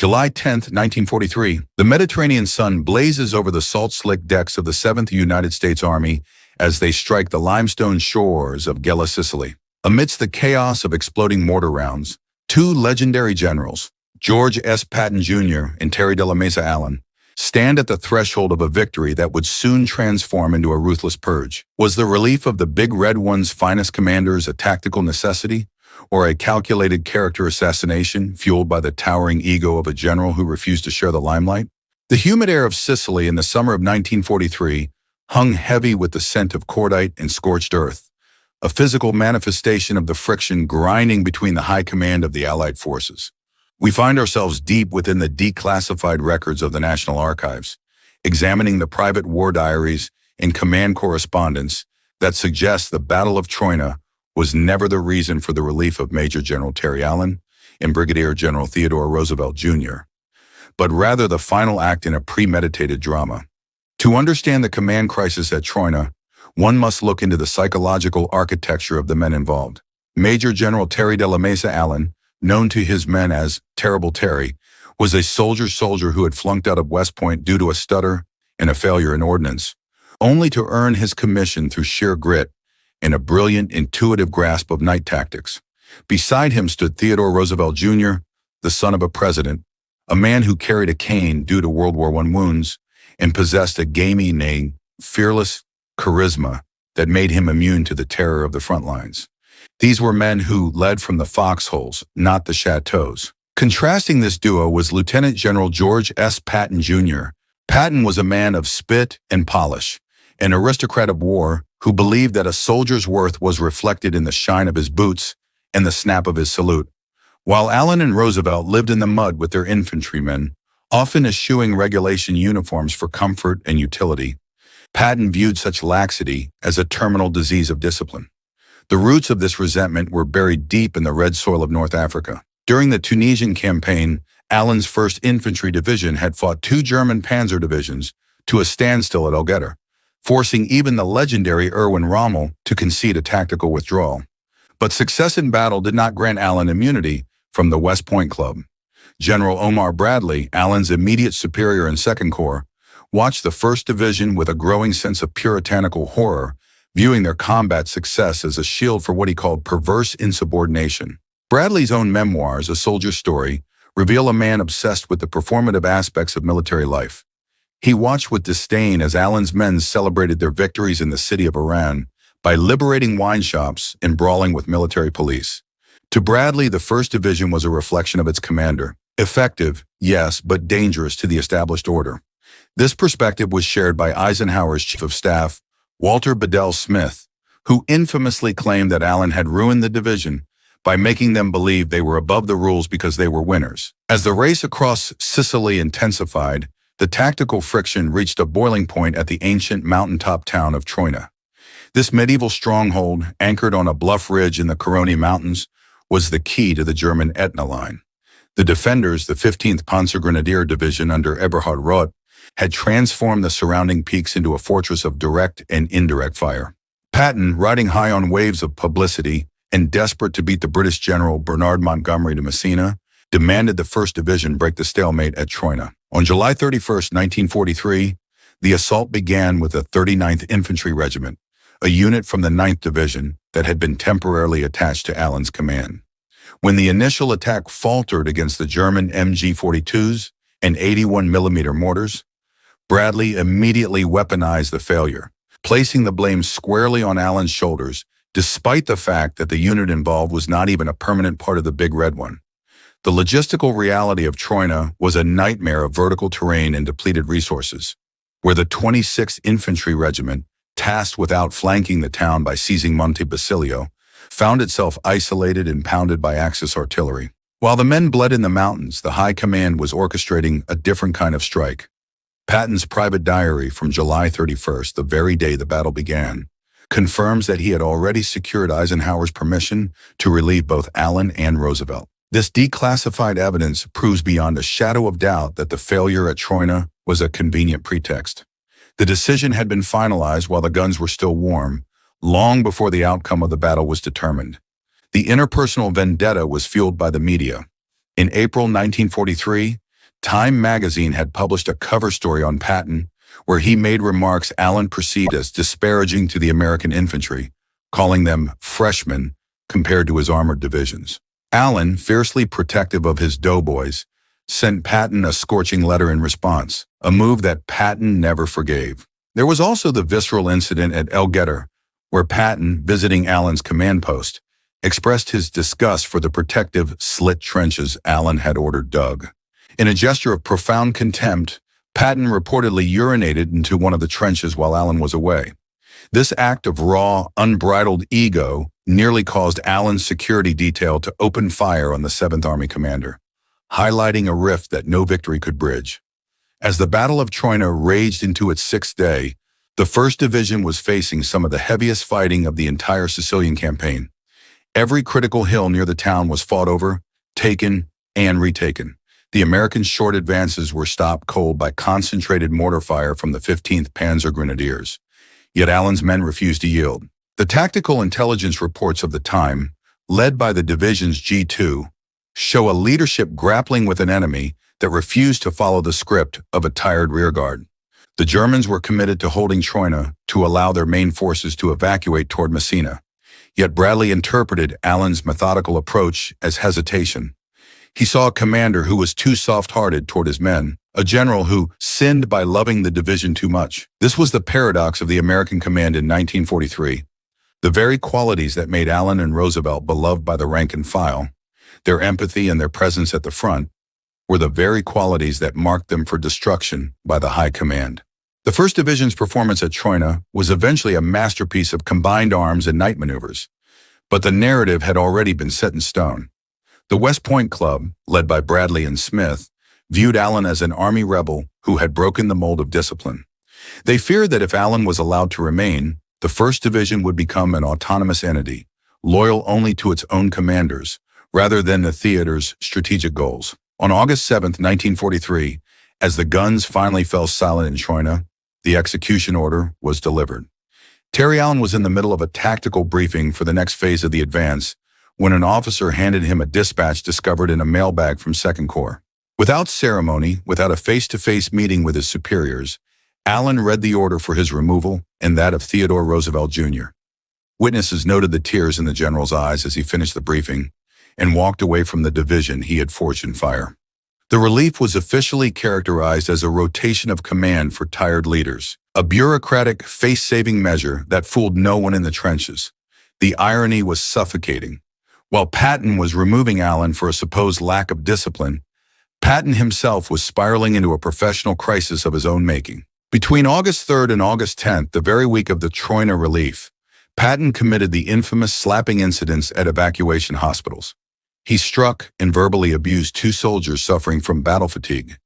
July 10, 1943, the Mediterranean sun blazes over the salt-slick decks of the 7th United States Army as they strike the limestone shores of Gela, Sicily. Amidst the chaos of exploding mortar rounds, two legendary generals, George S. Patton Jr. and Terry de la Mesa Allen, stand at the threshold of a victory that would soon transform into a ruthless purge. Was the relief of the Big Red One's finest commanders a tactical necessity, or a calculated character assassination fueled by the towering ego of a general who refused to share the limelight? The humid air of Sicily in the summer of 1943 hung heavy with the scent of cordite and scorched earth, a physical manifestation of the friction grinding between the high command of the Allied forces. We find ourselves deep within the declassified records of the National Archives, examining the private war diaries and command correspondence that suggest the Battle of Troina was never the reason for the relief of Major General Terry Allen and Brigadier General Theodore Roosevelt Jr., but rather the final act in a premeditated drama. To understand the command crisis at Troina, one must look into the psychological architecture of the men involved. Major General Terry de la Mesa Allen, known to his men as Terrible Terry, was a soldier who had flunked out of West Point due to a stutter and a failure in ordnance, only to earn his commission through sheer grit and a brilliant, intuitive grasp of night tactics. Beside him stood Theodore Roosevelt Jr., the son of a president, a man who carried a cane due to World War I wounds and possessed a gamey, fearless charisma that made him immune to the terror of the front lines. These were men who led from the foxholes, not the chateaus. Contrasting this duo was Lieutenant General George S. Patton Jr. Patton was a man of spit and polish, an aristocrat of war who believed that a soldier's worth was reflected in the shine of his boots and the snap of his salute. While Allen and Roosevelt lived in the mud with their infantrymen, often eschewing regulation uniforms for comfort and utility, Patton viewed such laxity as a terminal disease of discipline. The roots of this resentment were buried deep in the red soil of North Africa. During the Tunisian campaign, Allen's 1st Infantry Division had fought 2 German panzer divisions to a standstill at Algeta, forcing even the legendary Erwin Rommel to concede a tactical withdrawal. But success in battle did not grant Allen immunity from the West Point Club. General Omar Bradley, Allen's immediate superior in 2nd Corps, watched the 1st Division with a growing sense of puritanical horror, viewing their combat success as a shield for what he called perverse insubordination. Bradley's own memoirs, A Soldier's Story, reveal a man obsessed with the performative aspects of military life. He watched with disdain as Allen's men celebrated their victories in the city of Oran by liberating wine shops and brawling with military police. To Bradley, the 1st Division was a reflection of its commander. Effective, yes, but dangerous to the established order. This perspective was shared by Eisenhower's Chief of Staff, Walter Bedell Smith, who infamously claimed that Allen had ruined the division by making them believe they were above the rules because they were winners. As the race across Sicily intensified, the tactical friction reached a boiling point at the ancient mountaintop town of Troina. This medieval stronghold, anchored on a bluff ridge in the Caroni Mountains, was the key to the German Etna line. The defenders, the 15th Panzergrenadier Division under Eberhard Roth, had transformed the surrounding peaks into a fortress of direct and indirect fire. Patton, riding high on waves of publicity and desperate to beat the British General Bernard Montgomery de Messina, demanded the 1st Division break the stalemate at Troina. On July 31, 1943, the assault began with the 39th Infantry Regiment, a unit from the 9th Division that had been temporarily attached to Allen's command. When the initial attack faltered against the German MG-42s and 81mm mortars, Bradley immediately weaponized the failure, placing the blame squarely on Allen's shoulders, despite the fact that the unit involved was not even a permanent part of the Big Red One. The logistical reality of Troina was a nightmare of vertical terrain and depleted resources, where the 26th Infantry Regiment, tasked with outflanking the town by seizing Monte Basilio, found itself isolated and pounded by Axis artillery. While the men bled in the mountains, the high command was orchestrating a different kind of strike. Patton's private diary from July 31st, the very day the battle began, confirms that he had already secured Eisenhower's permission to relieve both Allen and Roosevelt. This declassified evidence proves beyond a shadow of doubt that the failure at Troina was a convenient pretext. The decision had been finalized while the guns were still warm, long before the outcome of the battle was determined. The interpersonal vendetta was fueled by the media. In April 1943, Time magazine had published a cover story on Patton where he made remarks Allen perceived as disparaging to the American infantry, calling them freshmen compared to his armored divisions. Allen, fiercely protective of his doughboys, sent Patton a scorching letter in response, a move that Patton never forgave. There was also the visceral incident at El Getter, where Patton, visiting Allen's command post, expressed his disgust for the protective slit trenches Allen had ordered dug. In a gesture of profound contempt, Patton reportedly urinated into one of the trenches while Allen was away. This act of raw, unbridled ego nearly caused Allen's security detail to open fire on the 7th Army commander, highlighting a rift that no victory could bridge. As the Battle of Troina raged into its 6th day, the 1st Division was facing some of the heaviest fighting of the entire Sicilian campaign. Every critical hill near the town was fought over, taken, and retaken. The American short advances were stopped cold by concentrated mortar fire from the 15th Panzergrenadiers. Yet Allen's men refused to yield. The tactical intelligence reports of the time, led by the division's G2, show a leadership grappling with an enemy that refused to follow the script of a tired rearguard. The Germans were committed to holding Troina to allow their main forces to evacuate toward Messina. Yet Bradley interpreted Allen's methodical approach as hesitation. He saw a commander who was too soft-hearted toward his men, a general who sinned by loving the division too much. This was the paradox of the American command in 1943. The very qualities that made Allen and Roosevelt beloved by the rank and file, their empathy and their presence at the front, were the very qualities that marked them for destruction by the high command. The 1st Division's performance at Troina was eventually a masterpiece of combined arms and night maneuvers, but the narrative had already been set in stone. The West Point Club, led by Bradley and Smith, viewed Allen as an army rebel who had broken the mold of discipline. They feared that if Allen was allowed to remain, the 1st Division would become an autonomous entity, loyal only to its own commanders, rather than the theater's strategic goals. On August 7, 1943, as the guns finally fell silent in Troina, the execution order was delivered. Terry Allen was in the middle of a tactical briefing for the next phase of the advance when an officer handed him a dispatch discovered in a mailbag from 2nd Corps. Without ceremony, without a face-to-face meeting with his superiors, Allen read the order for his removal and that of Theodore Roosevelt Jr. Witnesses noted the tears in the general's eyes as he finished the briefing and walked away from the division he had forged in fire. The relief was officially characterized as a rotation of command for tired leaders, a bureaucratic, face-saving measure that fooled no one in the trenches. The irony was suffocating. While Patton was removing Allen for a supposed lack of discipline, Patton himself was spiraling into a professional crisis of his own making. Between August 3rd and August 10th, the very week of the Troina relief, Patton committed the infamous slapping incidents at evacuation hospitals. He struck and verbally abused 2 soldiers suffering from battle fatigue,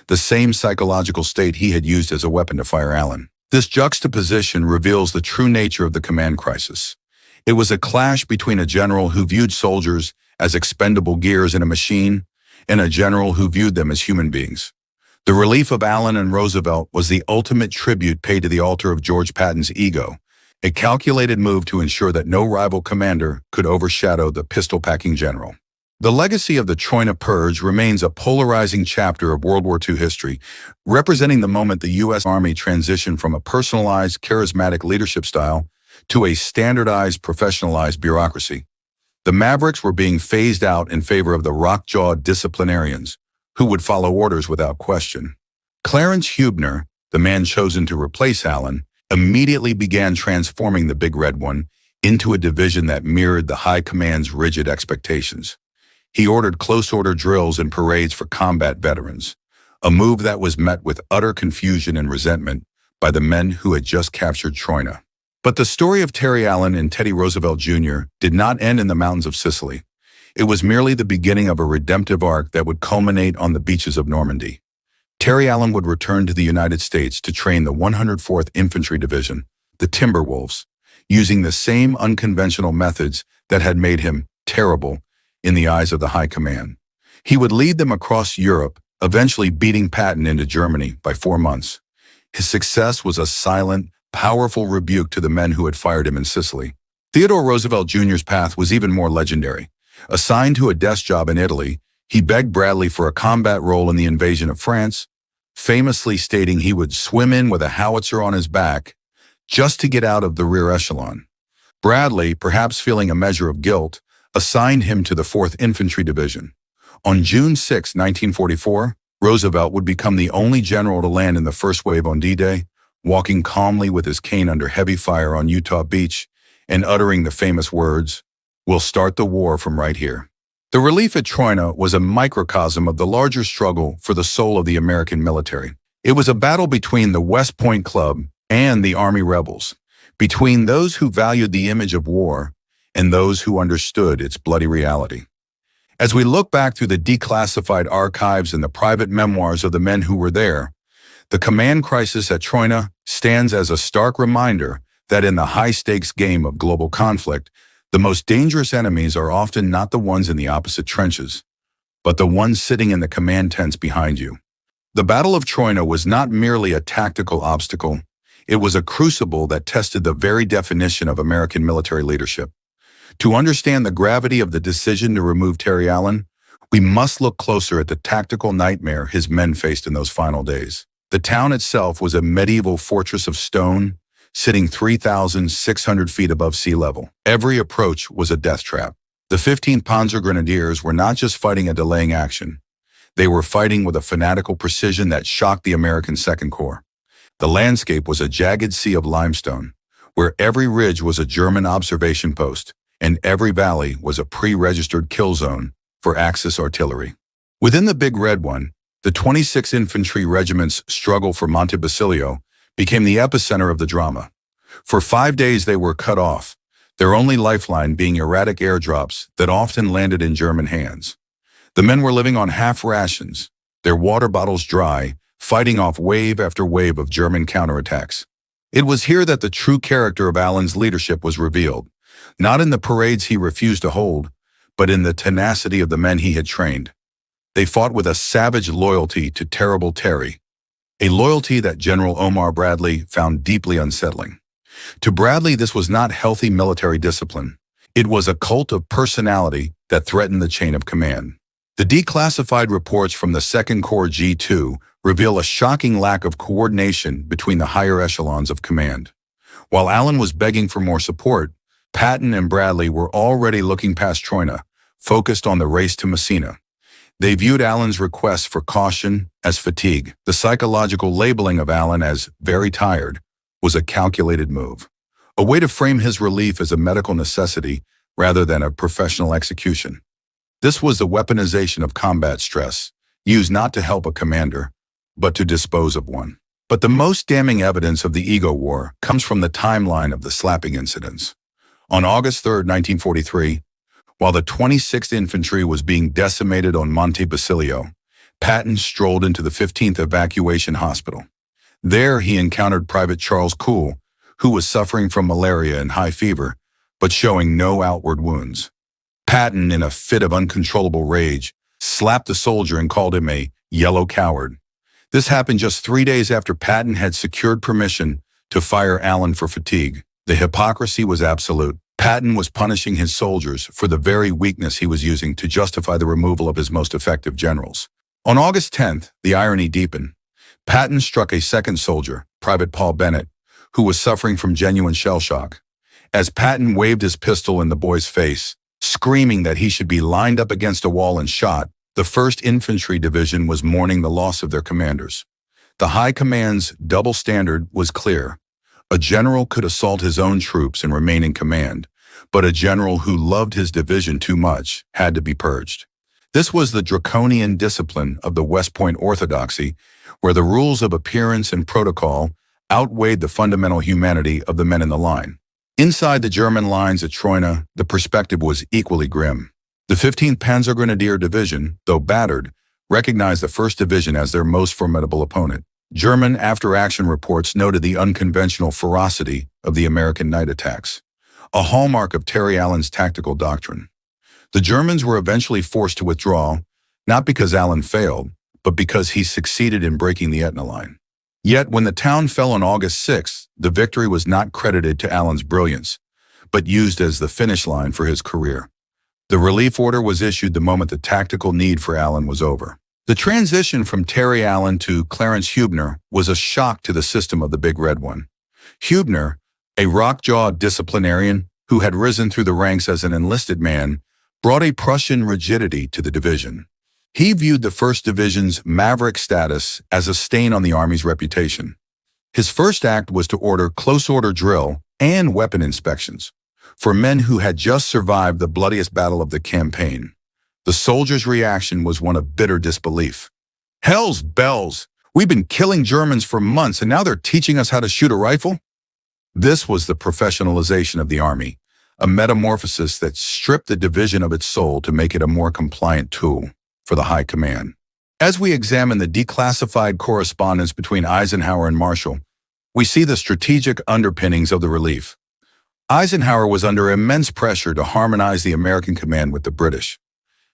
the same psychological state he had used as a weapon to fire Allen. This juxtaposition reveals the true nature of the command crisis. It was a clash between a general who viewed soldiers as expendable gears in a machine and a general who viewed them as human beings. The relief of Allen and Roosevelt was the ultimate tribute paid to the altar of George Patton's ego, a calculated move to ensure that no rival commander could overshadow the pistol-packing general. The legacy of the Troina Purge remains a polarizing chapter of World War II history, representing the moment the U.S. Army transitioned from a personalized, charismatic leadership style to a standardized, professionalized bureaucracy. The Mavericks were being phased out in favor of the rock-jawed disciplinarians, who would follow orders without question. Clarence Hubner, the man chosen to replace Allen, immediately began transforming the Big Red One into a division that mirrored the High Command's rigid expectations. He ordered close-order drills and parades for combat veterans, a move that was met with utter confusion and resentment by the men who had just captured Troina. But the story of Terry Allen and Teddy Roosevelt Jr. did not end in the mountains of Sicily. It was merely the beginning of a redemptive arc that would culminate on the beaches of Normandy. Terry Allen would return to the United States to train the 104th Infantry Division, the Timberwolves, using the same unconventional methods that had made him terrible in the eyes of the High Command. He would lead them across Europe, eventually beating Patton into Germany by 4 months. His success was a silent, powerful rebuke to the men who had fired him in Sicily. Theodore Roosevelt Jr.'s path was even more legendary. Assigned to a desk job in Italy, He begged Bradley for a combat role in the invasion of France, famously stating he would swim in with a howitzer on his back just to get out of the rear echelon. Bradley, perhaps feeling a measure of guilt, assigned him to the 4th Infantry Division. On June 6, 1944, Roosevelt would become the only general to land in the first wave on D-Day, walking calmly with his cane under heavy fire on Gela Beach and uttering the famous words, "We'll start the war from right here." The relief at Troina was a microcosm of the larger struggle for the soul of the American military. It was a battle between the West Point Club and the Army rebels, between those who valued the image of war and those who understood its bloody reality. As we look back through the declassified archives and the private memoirs of the men who were there, the command crisis at Troina stands as a stark reminder that in the high-stakes game of global conflict, the most dangerous enemies are often not the ones in the opposite trenches, but the ones sitting in the command tents behind you. The Battle of Troina was not merely a tactical obstacle, it was a crucible that tested the very definition of American military leadership. To understand the gravity of the decision to remove Terry Allen, we must look closer at the tactical nightmare his men faced in those final days. The town itself was a medieval fortress of stone, sitting 3,600 feet above sea level. Every approach was a death trap. The 15th Panzergrenadiers were not just fighting a delaying action. They were fighting with a fanatical precision that shocked the American Second Corps. The landscape was a jagged sea of limestone, where every ridge was a German observation post, and every valley was a pre-registered kill zone for Axis artillery. Within the Big Red One, the 26th Infantry Regiment's struggle for Monte Basilio became the epicenter of the drama. For 5 days they were cut off, their only lifeline being erratic airdrops that often landed in German hands. The men were living on half rations, their water bottles dry, fighting off wave after wave of German counterattacks. It was here that the true character of Allen's leadership was revealed, not in the parades he refused to hold, but in the tenacity of the men he had trained. They fought with a savage loyalty to terrible Terry, a loyalty that General Omar Bradley found deeply unsettling. To Bradley, this was not healthy military discipline. It was a cult of personality that threatened the chain of command. The declassified reports from the Second Corps G2 reveal a shocking lack of coordination between the higher echelons of command. While Allen was begging for more support, Patton and Bradley were already looking past Troina, focused on the race to Messina. They viewed Allen's request for caution as fatigue. The psychological labeling of Allen as very tired was a calculated move, a way to frame his relief as a medical necessity rather than a professional execution. This was the weaponization of combat stress, used not to help a commander, but to dispose of one. But the most damning evidence of the ego war comes from the timeline of the slapping incidents. On August 3, 1943, while the 26th Infantry was being decimated on Monte Basilio, Patton strolled into the 15th Evacuation Hospital. There he encountered Private Charles Cool, who was suffering from malaria and high fever, but showing no outward wounds. Patton, in a fit of uncontrollable rage, slapped the soldier and called him a yellow coward. This happened just 3 days after Patton had secured permission to fire Allen for fatigue. The hypocrisy was absolute. Patton was punishing his soldiers for the very weakness he was using to justify the removal of his most effective generals. On August 10th, the irony deepened. Patton struck a second soldier, Private Paul Bennett, who was suffering from genuine shell shock. As Patton waved his pistol in the boy's face, screaming that he should be lined up against a wall and shot, the 1st Infantry Division was mourning the loss of their commanders. The High Command's double standard was clear. A general could assault his own troops and remain in command, but a general who loved his division too much had to be purged. This was the draconian discipline of the West Point orthodoxy, where the rules of appearance and protocol outweighed the fundamental humanity of the men in the line. Inside the German lines at Troina, the perspective was equally grim. The 15th Panzergrenadier Division, though battered, recognized the 1st Division as their most formidable opponent. German after-action reports noted the unconventional ferocity of the American night attacks, a hallmark of Terry Allen's tactical doctrine. The Germans were eventually forced to withdraw, not because Allen failed, but because he succeeded in breaking the Etna line. Yet when the town fell on August 6th, the victory was not credited to Allen's brilliance, but used as the finish line for his career. The relief order was issued the moment the tactical need for Allen was over. The transition from Terry Allen to Clarence Hubner was a shock to the system of the Big Red One. Hubner, a rock-jawed disciplinarian who had risen through the ranks as an enlisted man, brought a Prussian rigidity to the division. He viewed the 1st Division's maverick status as a stain on the Army's reputation. His first act was to order close-order drill and weapon inspections for men who had just survived the bloodiest battle of the campaign. The soldiers' reaction was one of bitter disbelief. "Hell's bells! We've been killing Germans for months and now they're teaching us how to shoot a rifle?" This was the professionalization of the Army, a metamorphosis that stripped the division of its soul to make it a more compliant tool for the high command. As we examine the declassified correspondence between Eisenhower and Marshall, we see the strategic underpinnings of the relief. Eisenhower was under immense pressure to harmonize the American command with the British.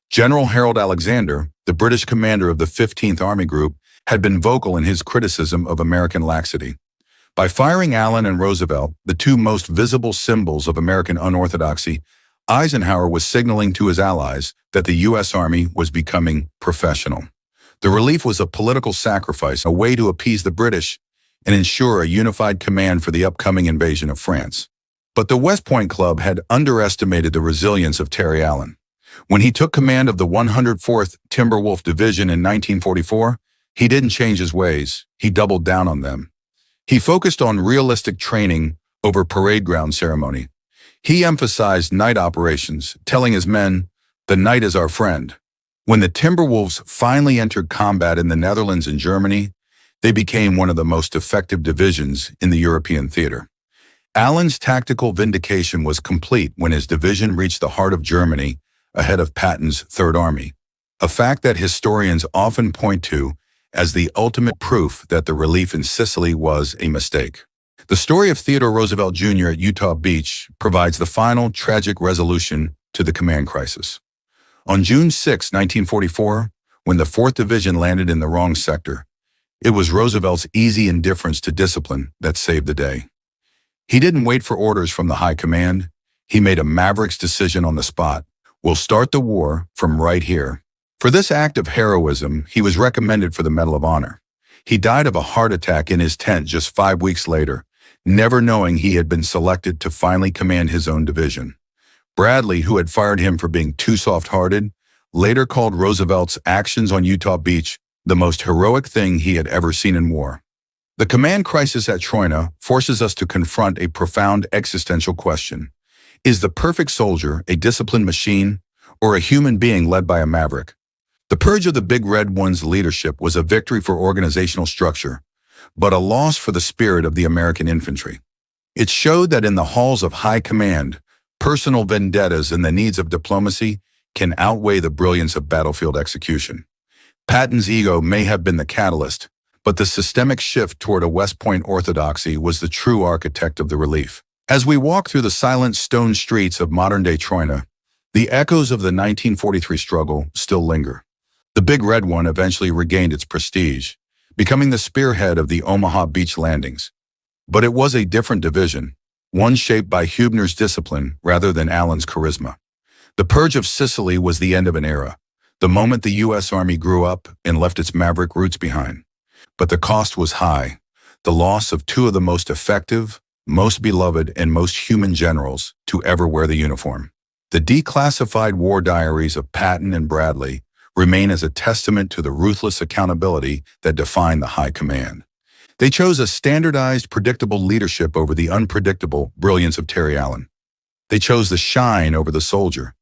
General Harold Alexander, the British commander of the 15th Army Group, had been vocal in his criticism of American laxity. By firing Allen and Roosevelt, the two most visible symbols of American unorthodoxy, Eisenhower was signaling to his allies that the U.S. Army was becoming professional. The relief was a political sacrifice, a way to appease the British and ensure a unified command for the upcoming invasion of France. But the West Point Club had underestimated the resilience of Terry Allen. When he took command of the 104th Timberwolf Division in 1944, he didn't change his ways. He doubled down on them. He focused on realistic training over parade ground ceremony. He emphasized night operations, telling his men, "The night is our friend." When the Timberwolves finally entered combat in the Netherlands and Germany, they became one of the most effective divisions in the European theater. Allen's tactical vindication was complete when his division reached the heart of Germany ahead of Patton's Third Army, a fact that historians often point to as the ultimate proof that the relief in Sicily was a mistake. The story of Theodore Roosevelt Jr. at Gela Beach provides the final tragic resolution to the command crisis. On June 6, 1944, when the 4th Division landed in the wrong sector, it was Roosevelt's easy indifference to discipline that saved the day. He didn't wait for orders from the high command. He made a maverick's decision on the spot. "We'll start the war from right here." For this act of heroism, he was recommended for the Medal of Honor. He died of a heart attack in his tent just 5 weeks later, never knowing he had been selected to finally command his own division. Bradley, who had fired him for being too soft-hearted, later called Roosevelt's actions on Gela Beach the most heroic thing he had ever seen in war. The command crisis at Troina forces us to confront a profound existential question. Is the perfect soldier a disciplined machine or a human being led by a maverick? The purge of the Big Red One's leadership was a victory for organizational structure, but a loss for the spirit of the American infantry. It showed that in the halls of high command, personal vendettas and the needs of diplomacy can outweigh the brilliance of battlefield execution. Patton's ego may have been the catalyst, but the systemic shift toward a West Point orthodoxy was the true architect of the relief. As we walk through the silent stone streets of modern-day Troina, the echoes of the 1943 struggle still linger. The Big Red One eventually regained its prestige, becoming the spearhead of the Omaha Beach landings. But it was a different division, one shaped by Hubner's discipline rather than Allen's charisma. The purge of Sicily was the end of an era, the moment the U.S. Army grew up and left its maverick roots behind. But the cost was high, the loss of two of the most effective, most beloved, and most human generals to ever wear the uniform. The declassified war diaries of Patton and Bradley remain as a testament to the ruthless accountability that defined the high command. They chose a standardized, predictable leadership over the unpredictable brilliance of Terry Allen. They chose the shine over the soldier.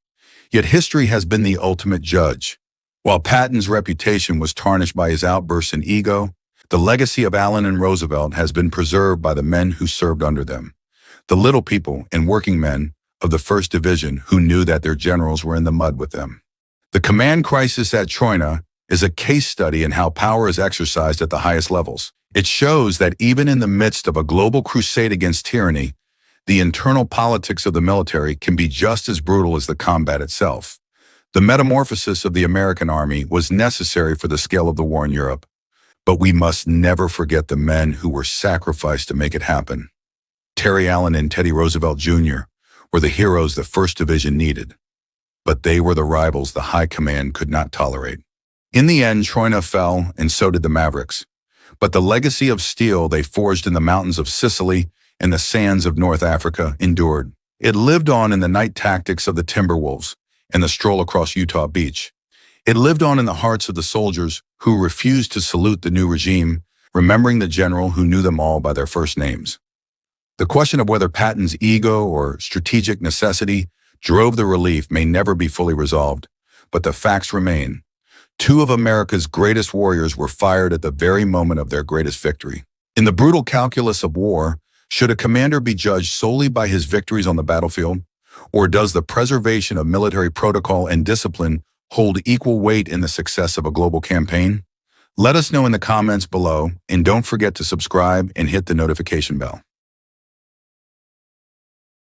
Yet history has been the ultimate judge. While Patton's reputation was tarnished by his outbursts and ego, the legacy of Allen and Roosevelt has been preserved by the men who served under them, the little people and working men of the 1st Division who knew that their generals were in the mud with them. The command crisis at Troina is a case study in how power is exercised at the highest levels. It shows that even in the midst of a global crusade against tyranny, the internal politics of the military can be just as brutal as the combat itself. The metamorphosis of the American Army was necessary for the scale of the war in Europe, but we must never forget the men who were sacrificed to make it happen. Terry Allen and Teddy Roosevelt Jr. were the heroes the 1st Division needed. but they were the rivals the high command could not tolerate. In the end, Troina fell, and so did the Mavericks. But the legacy of steel they forged in the mountains of Sicily and the sands of North Africa endured. It lived on in the night tactics of the Timberwolves and the stroll across Utah Beach. It lived on in the hearts of the soldiers who refused to salute the new regime, remembering the general who knew them all by their first names. The question of whether Patton's ego or strategic necessity drove the relief may never be fully resolved, but the facts remain. Two of America's greatest warriors were fired at the very moment of their greatest victory. In the brutal calculus of war, should a commander be judged solely by his victories on the battlefield, or does the preservation of military protocol and discipline hold equal weight in the success of a global campaign? Let us know in the comments below, and don't forget to subscribe and hit the notification bell.